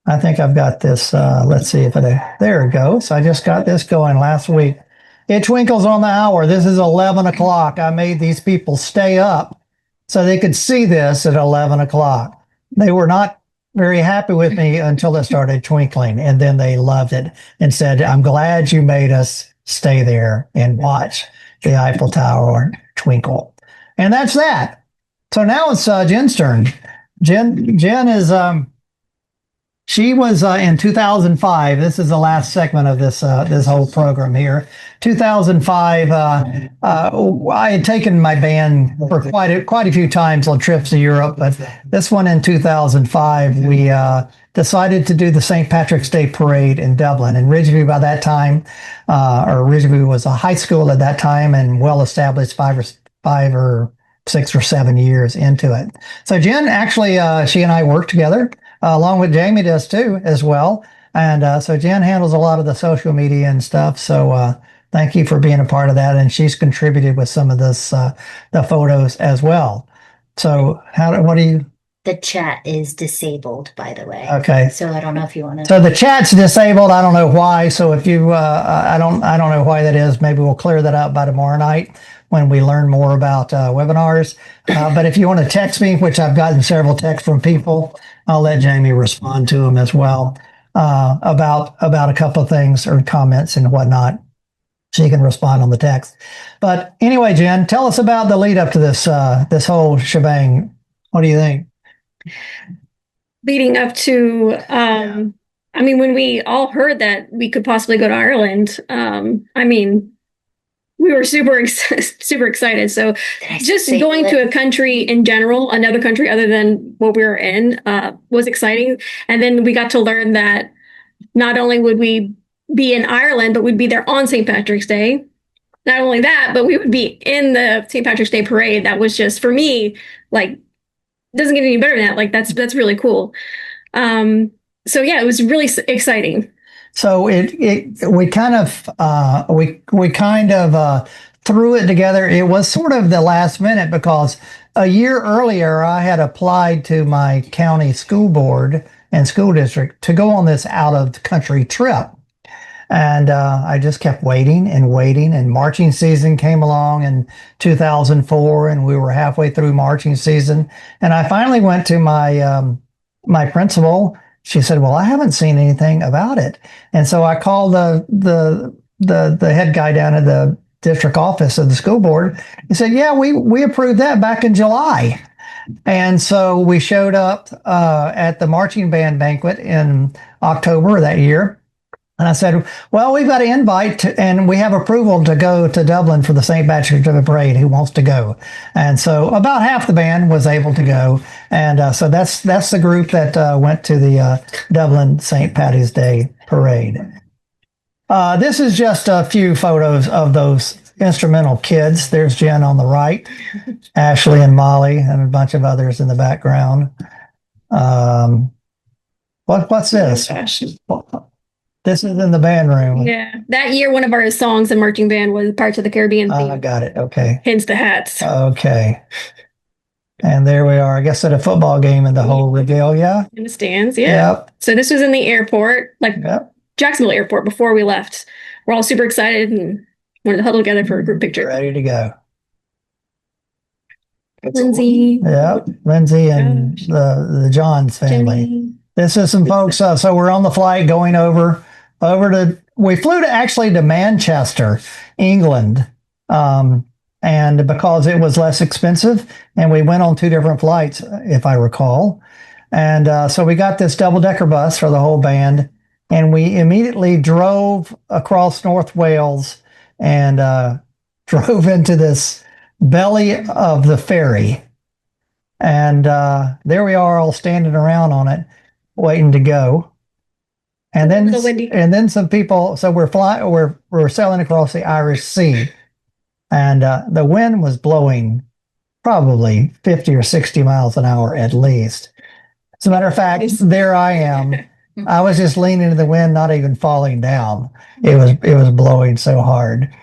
I think I've got this. Let's see if there it goes. I just got this going last week. It twinkles on the hour. This is 11 o'clock. I made these people stay up so they could see this at 11 o'clock. They were not very happy with me until it started twinkling, and then they loved it and said, I'm glad you made us stay there and watch the Eiffel Tower twinkle. And that's that. So now it's Jen's turn. Jen is... She was in 2005. This is the last segment of this whole program here. 2005. I had taken my band for quite a few times on trips to Europe, but this one in 2005, we decided to do the St. Patrick's Day Parade in Dublin. And Ridgeview by that time, or Ridgeview was a high school at that time and well established, 5 or 6 or 7 years into it. So Jen actually, she and I worked together. Along with Jamie does too, as well. And so Jen handles a lot of the social media and stuff. So thank you for being a part of that. And she's contributed with some of this, the photos as well. So what do you? The chat is disabled, by the way. Okay. So I don't know if you want to. So the chat's disabled. I don't know why. So if you, I don't know why that is. Maybe we'll clear that up by tomorrow night. when we learn more about webinars. But if you want to text me, which I've gotten several texts from people, I'll let Jamie respond to them as well about a couple of things or comments and whatnot. She can respond on the text. But anyway, Jen, tell us about the lead up to this whole shebang. What do you think? Leading up to, I mean, when we all heard that we could possibly go to Ireland, I mean, we were super excited. So just going to a country in general, another country other than what we were in, was exciting. And then we got to learn that not only would we be in Ireland, but we'd be there on St. Patrick's Day. Not only that, but we would be in the St. Patrick's Day parade. That was just, for me, like, doesn't get any better than that. Like, that's really cool. So yeah, it was really exciting. So we kind of threw it together. It was sort of the last minute because a year earlier I had applied to my county school board and school district to go on this out of the country trip. And I just kept waiting, and marching season came along in 2004, and we were halfway through marching season. And I finally went to my principal. She said, "Well, I haven't seen anything about it." And so I called the head guy down at the district office of the school board. He said, "Yeah, we approved that back in July." And so we showed up at the marching band banquet in October of that year. And I said, "Well, we've got an invite and we have approval to go to Dublin for the St. Patrick's Day Parade. Who wants to go?" And so about half the band was able to go. And so that's the group that went to the Dublin St. Patty's Day Parade. This is just a few photos of those instrumental kids. There's Jen on the right, Ashley and Molly, and a bunch of others in the background. What's this? This is in the band room. Yeah. That year, one of our songs in marching band was Parts of the Caribbean theme. I got it. Okay. Hence the hats. Okay. And there we are, I guess, at a football game in the whole regalia. In the stands, yeah. Yep. So this was in the airport, like Yep. Jacksonville Airport, before we left. We're all super excited and wanted to huddle together for a group picture. Ready to go. Lindsay. Yeah, Lindsay and the Johns family. Jenny. This is some folks. So we're on the flight going over we flew to Manchester, England. And because it was less expensive, and we went on 2 different flights, if I recall. And so we got this double-decker bus for the whole band, and we immediately drove across North Wales and drove into this belly of the ferry. And there we are, all standing around on it, waiting to go. And then some people. So we're sailing across the Irish Sea, and the wind was blowing probably 50 or 60 miles an hour at least. As a matter of fact, there I am. I was just leaning to the wind, not even falling down. It was blowing so hard,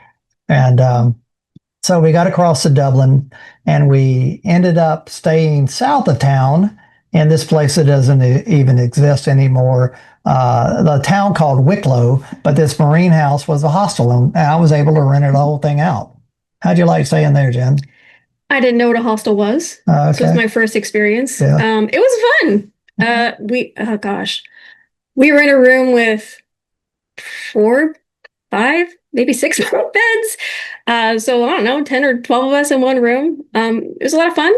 and so we got across to Dublin, and we ended up staying south of town in this place that doesn't even exist anymore. The town called Wicklow, but this marine house was a hostel, and I was able to rent the whole thing out. How'd you like staying there, Jen? I didn't know what a hostel was. Okay. So it was my first experience. Yeah. It was fun. We were in a room with 4, 5, maybe 6 beds. So I don't know, 10 or 12 of us in one room. It was a lot of fun.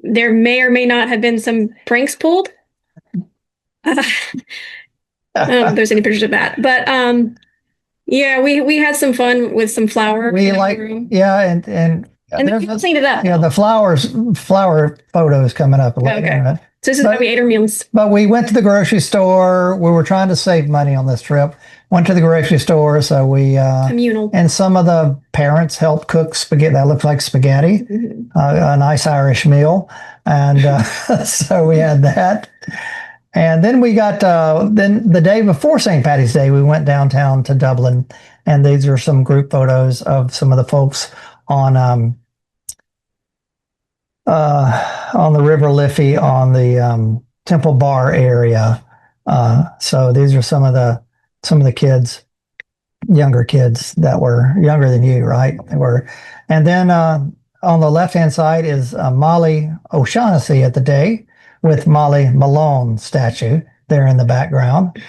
There may or may not have been some pranks pulled. I don't know if there's any pictures of that, but yeah, we had some fun with some flour. We and then we cleaned it up. Yeah, the flower photos coming up. Okay. So this is how we ate our meals. But we went to the grocery store. We were trying to save money on this trip. Went to the grocery store, so we communal. And some of the parents helped cook spaghetti. That looks like spaghetti, a nice Irish meal, and so we had that. And then we got then the day before St. Patty's Day, we went downtown to Dublin, and these are some group photos of some of the folks on the River Liffey on the Temple Bar area. So these are some of the kids younger kids that were younger than you, right? They were, and then on the left-hand side is Molly O'Shaughnessy at the day with Molly Malone statue there in the background.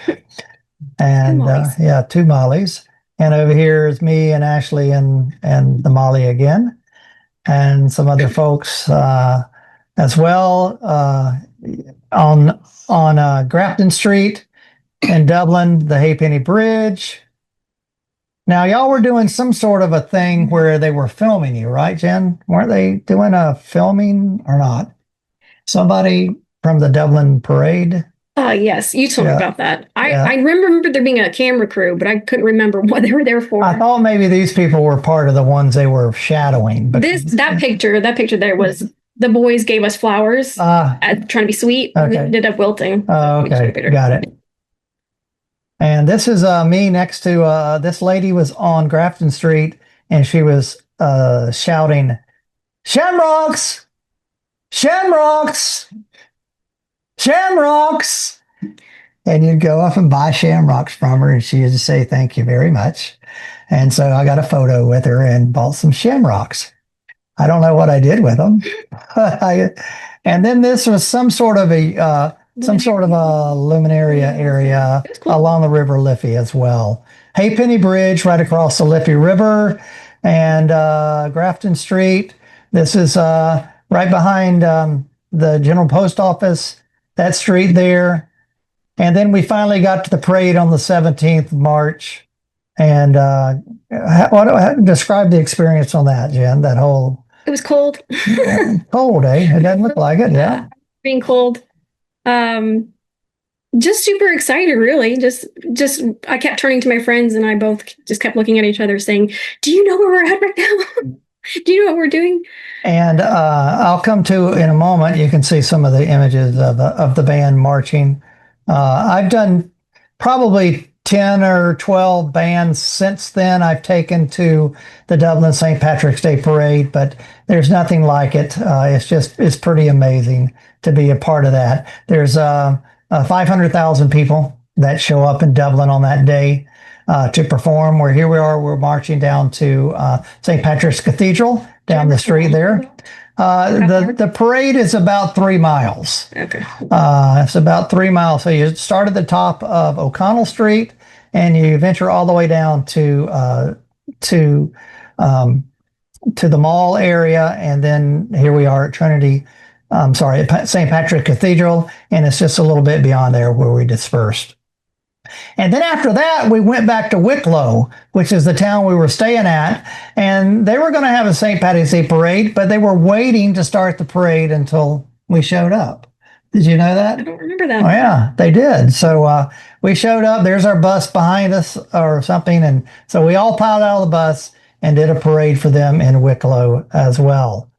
And yeah, two Mollys. And over here is me and Ashley and the Molly again, and some other folks as well on Grafton Street in Dublin, the Halfpenny Bridge. Now, y'all were doing some sort of a thing where they were filming you, right, Jen? Weren't they doing a filming or not? Somebody from the Dublin parade? Yes, you told me about that. I remember there being a camera crew, but I couldn't remember what they were there for. I thought maybe these people were part of the ones they were shadowing. But that picture there was the boys gave us flowers, trying to be sweet. Okay. We ended up wilting. Oh, okay, got it. And this is me next to this lady was on Grafton Street, and she was shouting, "Shamrocks! Shamrocks! Shamrocks!" And you'd go up and buy shamrocks from her, and she would just say, "Thank you very much." And so I got a photo with her and bought some shamrocks. I don't know what I did with them. And then this was some sort of a luminaria area along the River Liffey as well. Halfpenny Bridge right across the Liffey River, and Grafton Street. This is right behind the General Post Office, that street there. And then we finally got to the parade on the 17th of March. And describe the experience on that, Jen, that whole... It was cold. Cold, eh? It doesn't look like it, yeah. Being cold. Just super excited, really. Just I kept turning to my friends, and I both just kept looking at each other saying, "Do you know where we're at right now? Do you know what we're doing?" And I'll come to in a moment. You can see some of the images of the band marching. I've done probably 10 or 12 bands since then I've taken to the Dublin St. Patrick's Day Parade, but there's nothing like it. It's pretty amazing to be a part of that. There's 500,000 people that show up in Dublin on that day to perform. Here we are, we're marching down to St. Patrick's Cathedral down the street there. The parade is about 3 miles. Okay. It's about 3 miles. So you start at the top of O'Connell Street, and you venture all the way down to the mall area, and then here we are at at St. Patrick Cathedral, and it's just a little bit beyond there where we dispersed. And then after that, we went back to Wicklow, which is the town we were staying at, and they were going to have a St. Patrick's Day parade, but they were waiting to start the parade until we showed up. Did you know that? I don't remember that. Oh, yeah, they did. So we showed up. There's our bus behind us or something, and so we all piled out of the bus and did a parade for them in Wicklow as well.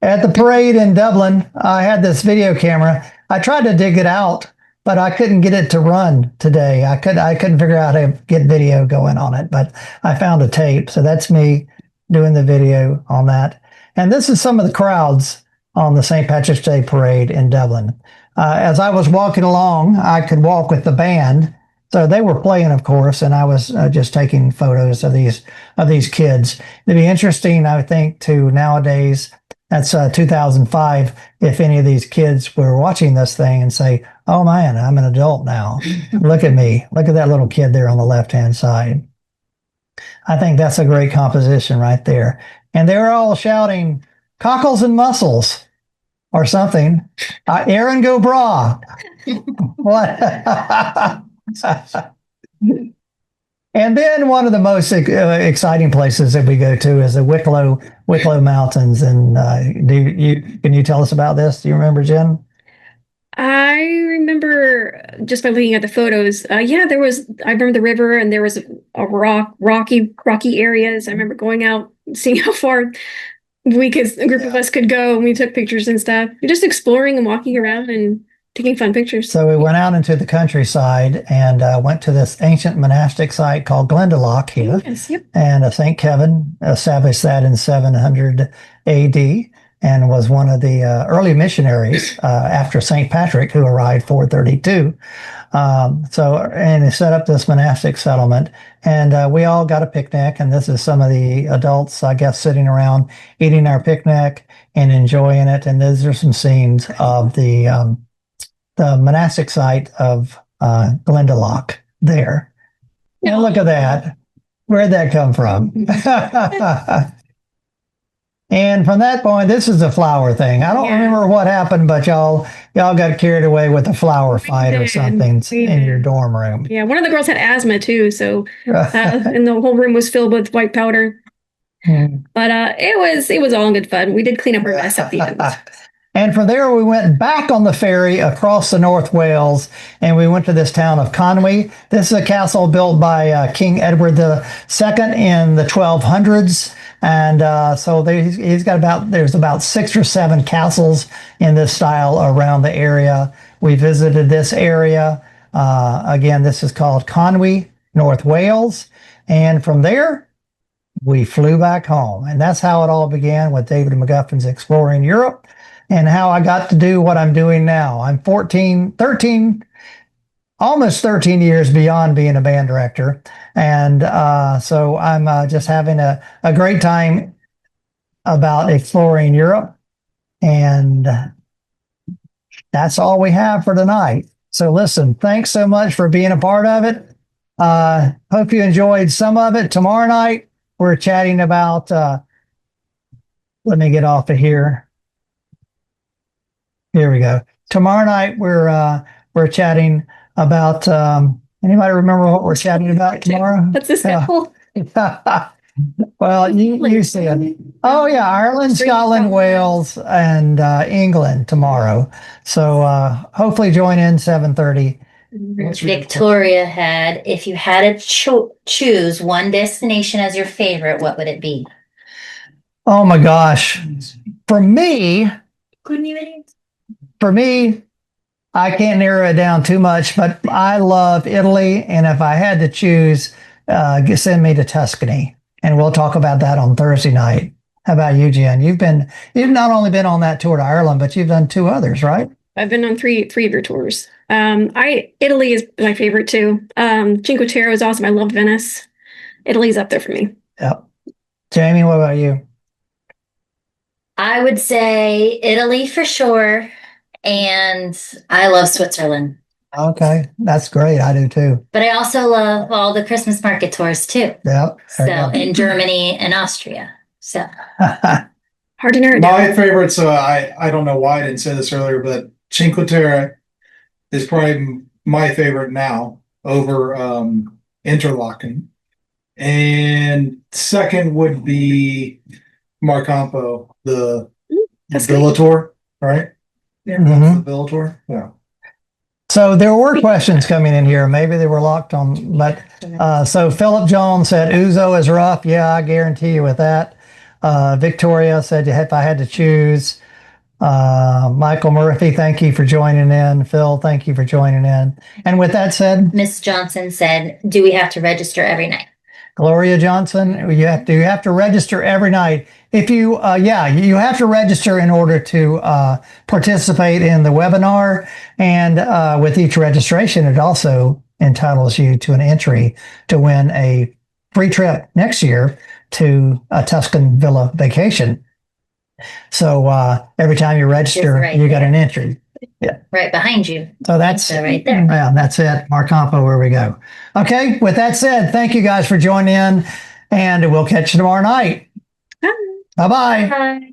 At the parade in Dublin, I had this video camera. I tried to dig it out, but I couldn't get it to run today. I couldn't figure out how to get video going on it, but I found a tape. So that's me doing the video on that. And this is some of the crowds on the St. Patrick's Day Parade in Dublin. As I was walking along, I could walk with the band. So they were playing, of course, and I was just taking photos of these kids. It'd be interesting, I think, to nowadays, that's 2005, if any of these kids were watching this thing and say, "Oh man, I'm an adult now. Look at me. Look at that little kid there on the left-hand side." I think that's a great composition right there. And they were all shouting, "Cockles and mussels," or something. Aaron go bra. What? And then one of the most exciting places that we go to is the Wicklow Mountains. And can you tell us about this? Do you remember, Jen? I remember just by looking at the photos. I remember the river, and there was a rocky areas. I remember going out, seeing how far a group of us could go, and we took pictures and stuff. Just exploring and walking around and taking fun pictures. So we went out into the countryside and went to this ancient monastic site called Glendalough here. Yes, yep. And St. Kevin established that in 700 AD. and was one of the early missionaries after St. Patrick, who arrived 432. And he set up this monastic settlement, and we all got a picnic. And this is some of the adults, I guess, sitting around eating our picnic and enjoying it. And these are some scenes of the monastic site of Glendalough there. And look at that. Where'd that come from? And from that point, this is a flower thing. I don't remember what happened, but y'all got carried away with a flower fight or something in your dorm room. Yeah, one of the girls had asthma too, so and the whole room was filled with white powder. But it was all in good fun. We did clean up our mess at the end. And from there, we went back on the ferry across the North Wales, and we went to this town of Conwy. This is a castle built by King Edward II in the 1200s. And so there's about 6 or 7 castles in this style around the area. We visited this area. Again, this is called Conwy, North Wales. And from there, we flew back home. And that's how it all began with David McGuffin's Exploring Europe, and how I got to do what I'm doing now. I'm almost 13 years beyond being a band director. And so I'm just having a great time about exploring Europe. And that's all we have for tonight. So listen, thanks so much for being a part of it. Hope you enjoyed some of it. Tomorrow night, we're chatting about, let me get off of here. Here we go. Tomorrow night, we're chatting about, anybody remember what we're chatting about tomorrow? What's this apple? Well, you see it. Oh yeah, Ireland, Scotland, Wales, and England tomorrow. So hopefully join in 7:30. Victoria had, if you had to choose one destination as your favorite, what would it be? Oh my gosh. For me, I can't narrow it down too much, but I love Italy. And if I had to choose, send me to Tuscany. And we'll talk about that on Thursday night. How about you, Jen? You've not only been on that tour to Ireland, but you've done 2 others, right? I've been on three of your tours. Italy is my favorite too. Cinque Terre was awesome. I love Venice. Italy's up there for me. Yep. Jamie, what about you? I would say Italy for sure. And I love Switzerland. Okay, that's great. I do too. But I also love all the Christmas market tours too. Yep. So in Germany and Austria. So hard to narrow down. My favorite, so I don't know why I didn't say this earlier, but Cinque Terre is probably my favorite now over Interlaken. And second would be Marcampo, the Villa tour, right? Yeah, the Villa tour. Yeah. So there were questions coming in here. Maybe they were locked on, but so Philip Jones said Ouzo is rough. Yeah, I guarantee you with that. Victoria said if I had to choose. Michael Murphy, thank you for joining in. Phil, thank you for joining in. And with that said, Miss Johnson said, do we have to register every night? Gloria Johnson, you have to register every night. If you, you have to register in order to participate in the webinar. And with each registration, it also entitles you to an entry to win a free trip next year to a Tuscan villa vacation. So every time you register, you got an entry. Yeah. Right behind you. So that's right there. Yeah, that's it. Marcampo, where we go. Okay. With that said, thank you guys for joining in, and we'll catch you tomorrow night. Bye-bye. Bye.